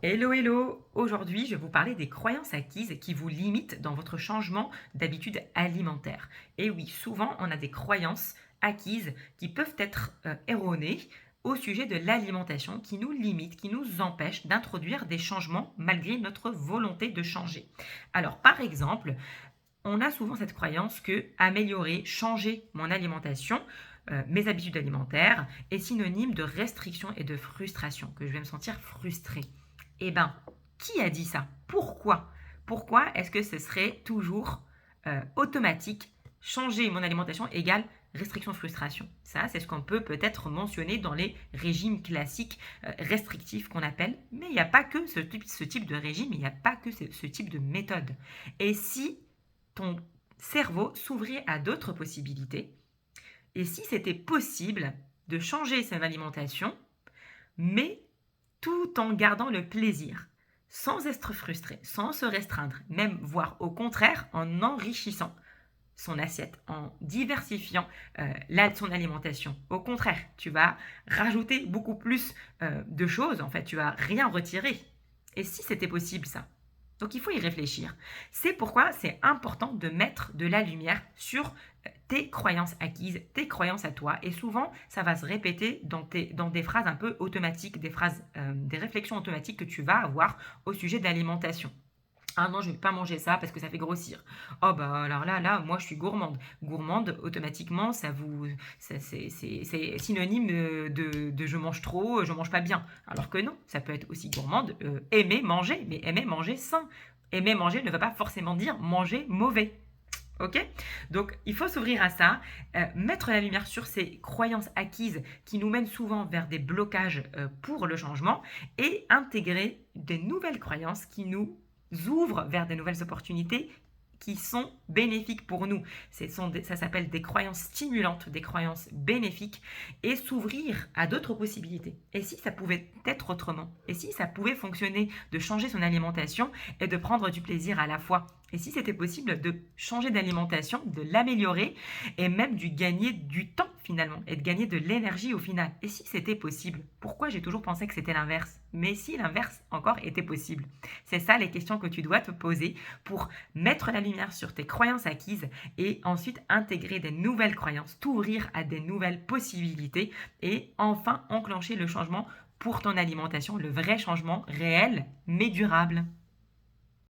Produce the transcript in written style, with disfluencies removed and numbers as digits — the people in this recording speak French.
Hello, hello! Aujourd'hui, je vais vous parler des croyances acquises qui vous limitent dans votre changement d'habitude alimentaire. Et oui, souvent, on a des croyances acquises qui peuvent être erronées au sujet de l'alimentation, qui nous limitent, qui nous empêchent d'introduire des changements malgré notre volonté de changer. Alors, par exemple, on a souvent cette croyance que améliorer, changer mon alimentation, mes habitudes alimentaires, est synonyme de restriction et de frustration, que je vais me sentir frustrée. Eh ben, qui a dit ça? Pourquoi? Pourquoi est-ce que ce serait toujours automatique? Changer mon alimentation égale restriction, frustration. Ça, c'est ce qu'on peut peut-être mentionner dans les régimes classiques restrictifs qu'on appelle. Mais il n'y a pas que ce type de régime, il n'y a pas que ce type de méthode. Et si ton cerveau s'ouvrait à d'autres possibilités, et si c'était possible de changer son alimentation, mais tout en gardant le plaisir, sans être frustré, sans se restreindre, même voire au contraire en enrichissant son assiette, en diversifiant son alimentation. Au contraire, tu vas rajouter beaucoup plus de choses, en fait, tu vas rien retirer. Et si c'était possible ça? Donc il faut y réfléchir. C'est pourquoi c'est important de mettre de la lumière sur tes croyances acquises, tes croyances à toi. Et souvent, ça va se répéter dans des phrases un peu automatiques, des réflexions automatiques que tu vas avoir au sujet d'alimentation. Ah non, je ne vais pas manger ça parce que ça fait grossir. Oh bah alors là, moi je suis gourmande. Gourmande, automatiquement, c'est synonyme de je mange trop, je mange pas bien. Alors que non, ça peut être aussi gourmande, aimer manger, mais aimer manger sain. Aimer manger ne veut pas forcément dire manger mauvais. Ok? Donc, il faut s'ouvrir à ça, mettre la lumière sur ces croyances acquises qui nous mènent souvent vers des blocages pour le changement et intégrer des nouvelles croyances qui nous ouvrent vers des nouvelles opportunités qui sont bénéfiques pour nous. Ça s'appelle des croyances stimulantes, des croyances bénéfiques et s'ouvrir à d'autres possibilités. Et si ça pouvait être autrement? Et si ça pouvait fonctionner de changer son alimentation et de prendre du plaisir à la fois? Et si c'était possible de changer d'alimentation, de l'améliorer et même de gagner du temps finalement et de gagner de l'énergie au final? Et si c'était possible? Pourquoi j'ai toujours pensé que c'était l'inverse? Mais si l'inverse encore était possible? C'est ça les questions que tu dois te poser pour mettre la lumière sur tes croyances acquises et ensuite intégrer des nouvelles croyances, t'ouvrir à des nouvelles possibilités et enfin enclencher le changement pour ton alimentation, le vrai changement réel mais durable.